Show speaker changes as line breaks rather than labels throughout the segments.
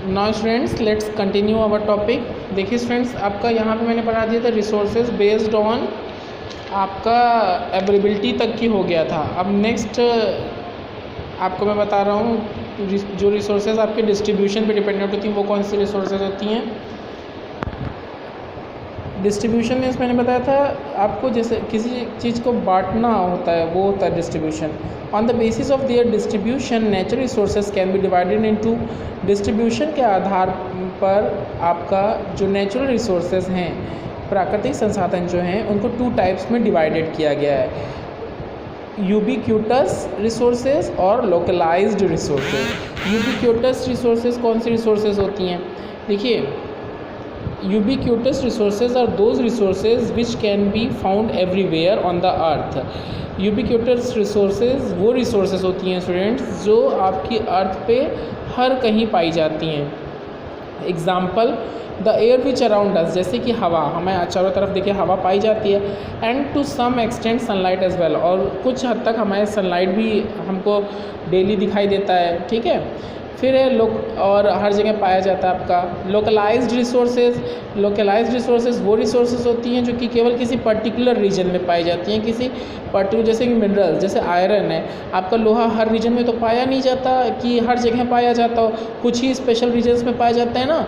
Now students let's continue our topic. देखिए students, आपका यहाँ पे मैंने पढ़ा दिया था रिसोर्सेज बेस्ड ऑन आपका अवेलेबिलिटी तक की हो गया था। अब नेक्स्ट आपको मैं बता रहा हूँ जो रिसोर्सेज आपके डिस्ट्रीब्यूशन पे डिपेंडेंट होती हैं वो कौन सी रिसोर्सेज होती हैं। डिस्ट्रीब्यूशन मीन्स मैंने बताया था आपको जैसे किसी चीज़ को बांटना होता है वो होता है distribution. On the basis of their distribution natural resources can be divided into. Distribution के आधार पर आपका जो नेचुरल रिसोर्सेज हैं, प्राकृतिक संसाधन जो हैं, उनको 2 टाइप्स में डिवाइडेड किया गया है, यूबिक्यूटस रिसोर्सेज और लोकलाइज्ड रिसोर्सेज। यूबिक्यूटस रिसोर्सेज कौन सी रिसोर्सेज होती हैं? देखिए, ubiquitous resources are those resources which can be found everywhere on the earth। ubiquitous resources वो resources होती हैं स्टूडेंट्स जो आपकी अर्थ पे हर कहीं पाई जाती हैं। Example the air which around us, जैसे कि हवा, हमें चारों तरफ देखिए हवा पाई जाती है। And to some extent sunlight as well, और कुछ हद तक हमारे सनलाइट भी हमको डेली दिखाई देता है, ठीक है। फिर है और हर जगह पाया जाता है आपका लोकलाइज्ड रिसोर्सेज। लोकलाइज्ड रिसोर्सेज वो रिसोर्सेज होती हैं जो कि केवल किसी पर्टिकुलर रीजन में पाई जाती हैं, किसी पर्टिकुलर, जैसे कि मिनरल, जैसे आयरन है, आपका लोहा हर रीजन में तो पाया नहीं जाता कि हर जगह पाया जाता हो, कुछ ही स्पेशल रीजन्स में पाया जाता है ना,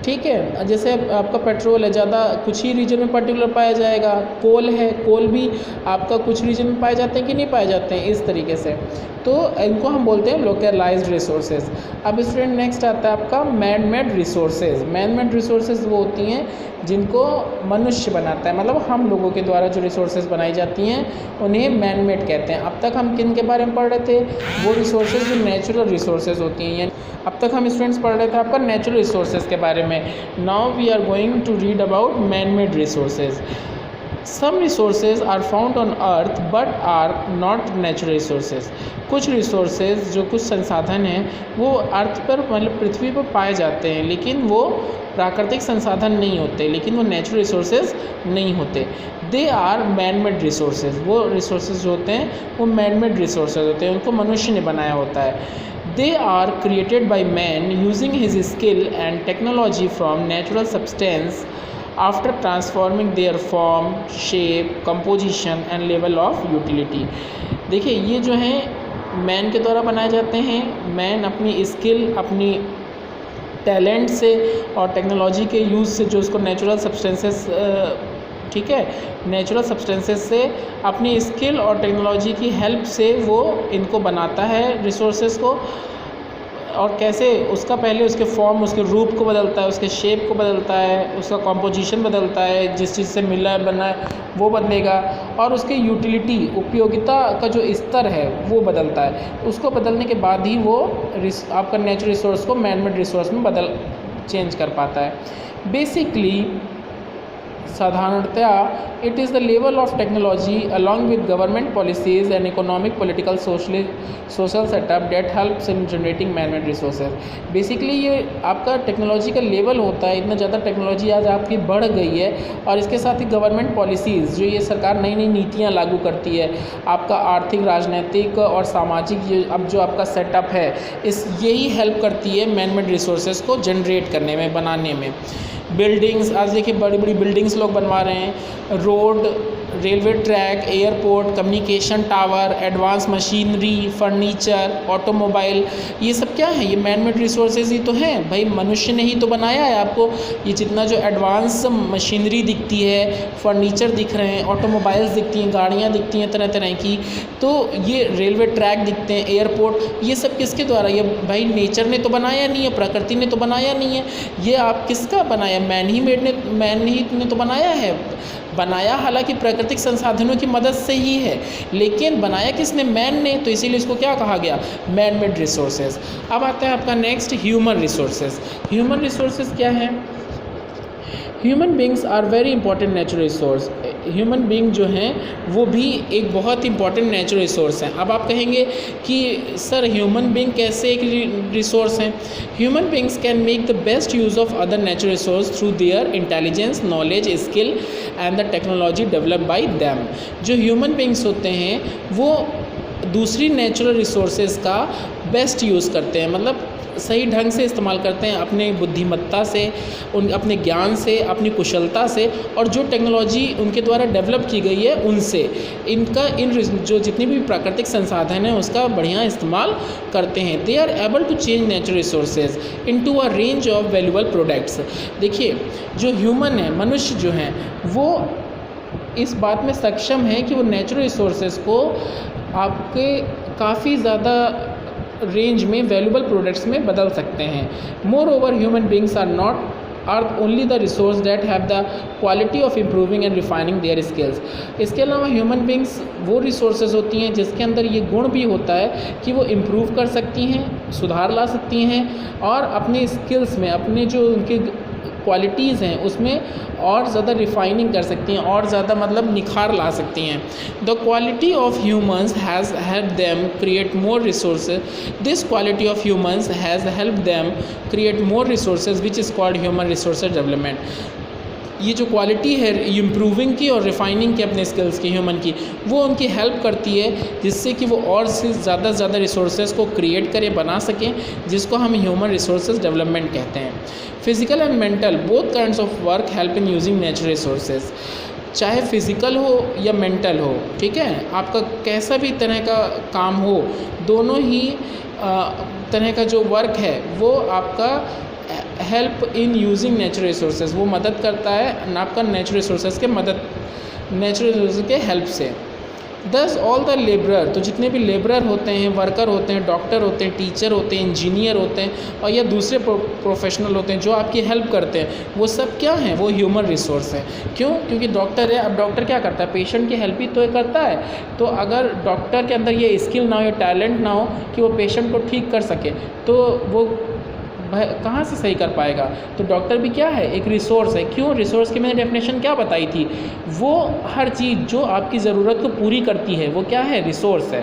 ठीक है। जैसे आपका पेट्रोल है, ज़्यादा कुछ ही रीजन में पर्टिकुलर पाया जाएगा। कोल है, कोल भी आपका कुछ रीजन में पाए जाते हैं कि नहीं पाए जाते हैं, इस तरीके से। तो इनको हम बोलते हैं लोकलाइज्ड रिसोर्सेज। अब स्टूडेंट नेक्स्ट आता है आपका man made resources. Man made resources वो होती हैं जिनको मनुष्य बनाता है, मतलब हम लोगों के द्वारा जो रिसोर्सेज बनाई जाती हैं उन्हें मैन मेड कहते हैं। अब तक हम किन के बारे में पढ़ रहे थे? वो रिसोर्सेज जो नेचुरल रिसोर्सेज होती हैं, यानी अब तक हम स्टूडेंट्स पढ़ रहे थे आपका नेचुरल रिसोर्सेज के बारे में। Now we are going to read about man made resources. Some resources are found on earth but are not natural resources. कुछ रिसोर्सेज जो कुछ संसाधन हैं वो अर्थ पर, मतलब पृथ्वी पर पाए जाते हैं, लेकिन वो प्राकृतिक संसाधन नहीं होते, लेकिन वो नेचुरल रिसोर्सेज नहीं होते। They are man made resources. वो रिसोर्सेज जो होते हैं वो मैन मेड रिसोर्सेज होते हैं, उनको मनुष्य ने बनाया होता है। They are created by man using his skill and technology from natural substance after transforming their form, shape, composition and level of utility। देखिए, ये जो हैं मैन के द्वारा बनाए जाते हैं। मैन अपनी स्किल, अपनी टैलेंट से और टेक्नोलॉजी के यूज़ से, जो उसको नेचुरल सब्सटेंसेस, ठीक है, नेचुरल सब्सटेंसेस से अपनी स्किल और टेक्नोलॉजी की हेल्प से वो इनको बनाता है रिसोर्सेज को। और कैसे? उसका पहले उसके फॉर्म, उसके रूप को बदलता है, उसके शेप को बदलता है, उसका कॉम्पोजिशन बदलता है, जिस चीज़ से मिला बना है वो बदलेगा, और उसके यूटिलिटी, उपयोगिता का जो स्तर है वो बदलता है। उसको बदलने के बाद ही वो आपका नेचुरल रिसोर्स को मैन मेड रिसोर्स में चेंज कर पाता है। बेसिकली साधारणतया it is the level of technology along with government policies and economic political social setup that helps in generating man made resources. Basically ये आपका टेक्नोलॉजी का level होता है। इतना ज़्यादा टेक्नोलॉजी आज आपकी बढ़ गई है, और इसके साथ ही गवर्नमेंट पॉलिसीज़, जो ये सरकार नई नई नीतियाँ लागू करती है, आपका आर्थिक, राजनीतिक और सामाजिक ये अब जो आपका सेटअप है, यही हेल्प करती है मैन मेड रिसोर्सेज को जनरेट करने में, बनाने में। बिल्डिंग्स, आज देखिए बड़ी बड़ी बिल्डिंग्स लोग बनवा रहे हैं, road, railway track, airport, communication tower, advance machinery, furniture, automobile, ये सब क्या है? ये मैन मेड रिसोर्सेज ही तो हैं भाई, मनुष्य ने ही तो बनाया है। आपको ये जितना जो एडवांस मशीनरी दिखती है, फर्नीचर दिख रहे हैं, ऑटोमोबाइल्स दिखती हैं, गाड़ियाँ दिखती हैं तरह तरह की, तो ये रेलवे ट्रैक दिखते हैं, एयरपोर्ट, ये सब किसके द्वारा? ये भाई नेचर ने तो बनाया नहीं है, प्रकृति ने तो बनाया नहीं है, ये आप किसका बनाया? मैन ही ने तो बनाया है। बनाया हालांकि प्राकृतिक संसाधनों की मदद से ही है, लेकिन बनाया किसने? मैन ने, तो इसीलिए इसको क्या कहा गया? Man made resources. अब आता है आपका next human resources. Human resources क्या है? Human beings are very important natural resource. Human being जो हैं वो भी एक बहुत इंपॉर्टेंट नेचुरल रिसोर्स हैं। अब आप कहेंगे कि सर ह्यूमन बींग कैसे एक रिसोर्स हैं? Human beings can make the best use of other natural resource through their intelligence, knowledge, skill and the technology developed by them. जो ह्यूमन बींग्स होते हैं वो दूसरी नेचुरल रिसोर्सेज का बेस्ट यूज़ करते हैं, मतलब सही ढंग से इस्तेमाल करते हैं, अपने बुद्धिमत्ता से, अपने ज्ञान से, अपनी कुशलता से, और जो टेक्नोलॉजी उनके द्वारा डेवलप की गई है उनसे जो जितनी भी प्राकृतिक संसाधन हैं उसका बढ़िया इस्तेमाल करते हैं। They are able to change natural resources into a range of valuable products. देखिए, जो ह्यूमन है, मनुष्य जो हैं, वो इस बात में सक्षम है कि वो नेचुरल रिसोर्सेज को आपके काफ़ी ज़्यादा रेंज में वैल्यूएबल प्रोडक्ट्स में बदल सकते हैं। Moreover, human beings are only the resource that have the quality of improving and refining their skills. इसके अलावा ह्यूमन बींग्स वो रिसोर्सेज होती हैं जिसके अंदर ये गुण भी होता है कि वो इम्प्रूव कर सकती हैं, सुधार ला सकती हैं, और अपने स्किल्स में, अपने जो उनके क्वालिटीज़ हैं उसमें और ज़्यादा रिफाइनिंग कर सकती हैं, और ज़्यादा मतलब निखार ला सकती हैं। The quality of humans has help them create more resources. This quality of humans has help them create more resources which is called human resources development. ये जो क्वालिटी है इम्प्रूविंग की और रिफाइनिंग की अपने स्किल्स की, ह्यूमन की, वो उनकी हेल्प करती है जिससे कि वो और से ज़्यादा रिसोर्सेज को क्रिएट करें, बना सकें, जिसको हम ह्यूमन रिसोर्सेज डेवलपमेंट कहते हैं। Physical and mental both kinds of work help in using natural resources. चाहे फिज़िकल हो या मेंटल हो, ठीक है, आपका कैसा भी तरह का काम हो, दोनों ही तरह का जो वर्क है वो आपका help in using natural resources, वो मदद करता है आपका नेचुरल रिसोर्सेज के हेल्प से। दस ऑल द लेबरर, तो जितने भी लेबरर होते हैं, वर्कर होते हैं, डॉक्टर होते हैं, टीचर होते हैं, इंजीनियर होते हैं, और या दूसरे प्रोफेशनल होते हैं जो आपकी हेल्प करते हैं, वो सब क्या हैं? वो ह्यूमन रिसोर्स है। क्यों? क्योंकि डॉक्टर है, अब डॉक्टर क्या करता है? पेशेंट की हेल्प ही तो करता है। तो अगर डॉक्टर के अंदर ये स्किल ना हो, ये टैलेंट ना हो कि वो पेशेंट को ठीक कर सके, तो वो कहाँ से सही कर पाएगा? तो डॉक्टर भी क्या है? एक रिसोर्स है। क्यों? रिसोर्स की मैंने डेफिनेशन क्या बताई थी? वो हर चीज़ जो आपकी ज़रूरत को पूरी करती है वो क्या है? रिसोर्स है।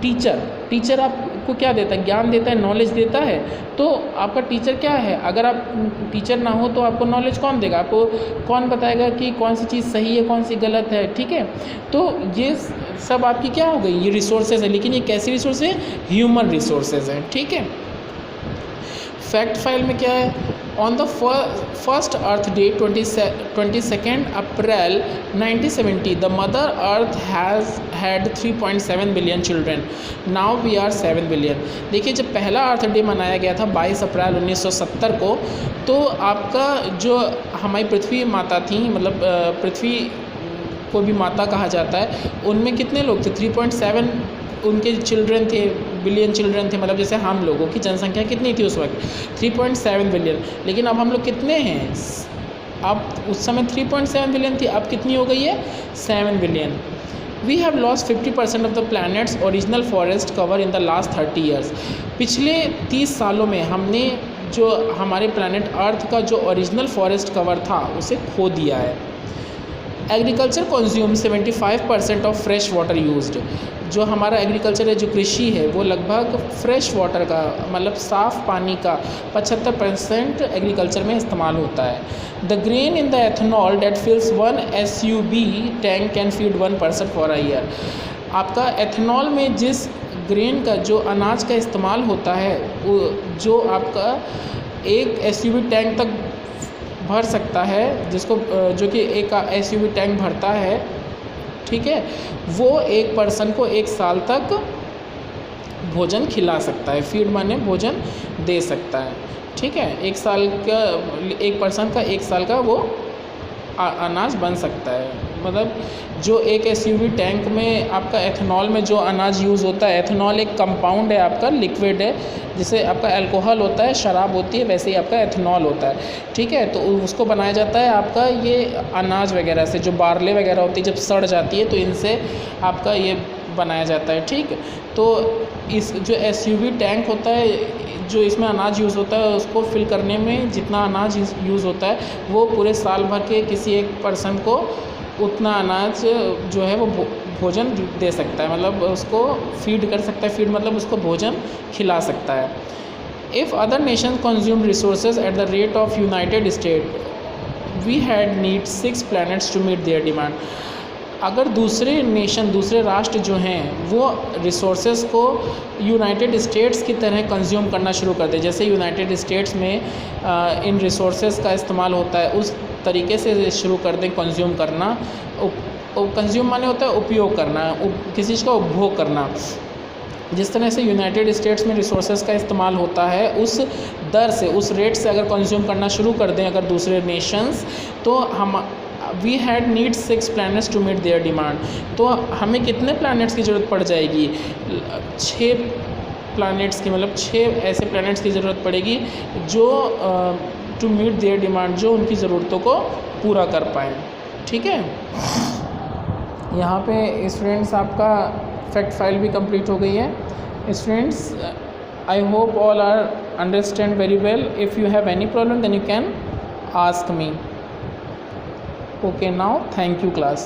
टीचर आपको क्या देता है? ज्ञान देता है, नॉलेज देता है। तो आपका टीचर क्या है? अगर आप टीचर ना हो तो आपको नॉलेज कौन देगा? आपको कौन बताएगा कि कौन सी चीज़ सही है, कौन सी गलत है? ठीक है, तो ये सब आपकी क्या हो गई? ये रिसोर्सेज है। लेकिन ये कैसी रिसोर्स है? ह्यूमन रिसोर्सेज हैं। ठीक है, फैक्ट फाइल में क्या है? On the first Earth Day 22 April 1970 the Mother Earth has had 3.7 billion children. Now we are 7 billion. देखिए, जब पहला अर्थ डे मनाया गया था 22 अप्रैल 1970 को, तो आपका जो हमारी पृथ्वी माता थी, मतलब पृथ्वी को भी माता कहा जाता है, उनमें कितने लोग थे? 3.7 उनके चिल्ड्रन थे, बिलियन चिल्ड्रन थे। मतलब जैसे हम लोगों की जनसंख्या कितनी थी उस वक्त? 3.7 बिलियन। लेकिन अब हम लोग कितने हैं? अब उस समय 3.7 बिलियन थी, अब कितनी हो गई है? 7 billion. We have lost 50% of the planet's original forest cover in the last 30 years. पिछले 30 सालों में हमने जो हमारे प्लैनेट अर्थ का जो ओरिजिनल फॉरेस्ट कवर था उसे खो दिया है। Agriculture consume 75% of fresh water used. जो हमारा एग्रीकल्चर है, जो कृषि है, वो लगभग फ्रेश वाटर का, मतलब साफ़ पानी का 75% एग्रीकल्चर में इस्तेमाल होता है। The grain in the ethanol that fills 1 SUB tank can feed 1 person for a year. आपका एथनॉल में जिस ग्रेन का, जो अनाज का इस्तेमाल होता है, वो जो आपका एक SUB टैंक तक भर सकता है, जिसको जो कि एक SUV टैंक भरता है, ठीक है, वो एक पर्सन को 1 साल तक भोजन खिला सकता है। फीड माने भोजन दे सकता है। ठीक है, 1 साल का, एक पर्सन का 1 साल का वो अनाज बन सकता है। मतलब जो एक SUV टैंक में आपका एथनॉल में जो अनाज यूज़ होता है, एथनॉल एक कंपाउंड है, आपका लिक्विड है, जिसे आपका अल्कोहल होता है, शराब होती है, वैसे ही आपका एथनॉल होता है। ठीक है, तो उसको बनाया जाता है आपका ये अनाज वगैरह से, जो बारले वगैरह होती है, जब सड़ जाती है तो इनसे आपका ये बनाया जाता है। ठीक, तो इस जो SUV टैंक होता है, जो इसमें अनाज यूज़ होता है, उसको फिल करने में जितना अनाज यूज़ होता है, वो पूरे साल भर के किसी एक पर्सन को उतना अनाज जो है वो भोजन दे सकता है, मतलब उसको फीड कर सकता है। फीड मतलब उसको भोजन खिला सकता है। If other nation consume resources at the rate of United State, we had need 6 planets to meet their demand. अगर दूसरे नेशन, दूसरे राष्ट्र जो हैं वो रिसोर्सेज को यूनाइटेड स्टेट्स की तरह कंज्यूम करना शुरू कर दे, जैसे यूनाइटेड स्टेट्स में इन रिसोर्सेज का इस्तेमाल होता है उस तरीके से शुरू कर दें कंज्यूम करना। कंज्यूम माने होता है उपयोग करना, किसी चीज़ का उपभोग करना। जिस तरह से यूनाइटेड स्टेट्स में रिसोर्सेज का इस्तेमाल होता है उस दर से, उस रेट से अगर कंज्यूम करना शुरू कर दें अगर दूसरे नेशंस, तो हम we had need 6 planets to meet their demand. तो हमें कितने प्लैनेट्स की ज़रूरत पड़ जाएगी? 6 प्लैनेट्स की, मतलब 6 ऐसे प्लैनेट्स की ज़रूरत पड़ेगी जो टू मीट देयर डिमांड, जो उनकी ज़रूरतों को पूरा कर पाएँ। ठीक है, यहाँ पे स्टूडेंट्स आपका फैक्ट फाइल भी कंप्लीट हो गई है। Students, I hope all are understand very well. If you have any problem then you can ask me. Okay, now thank you class.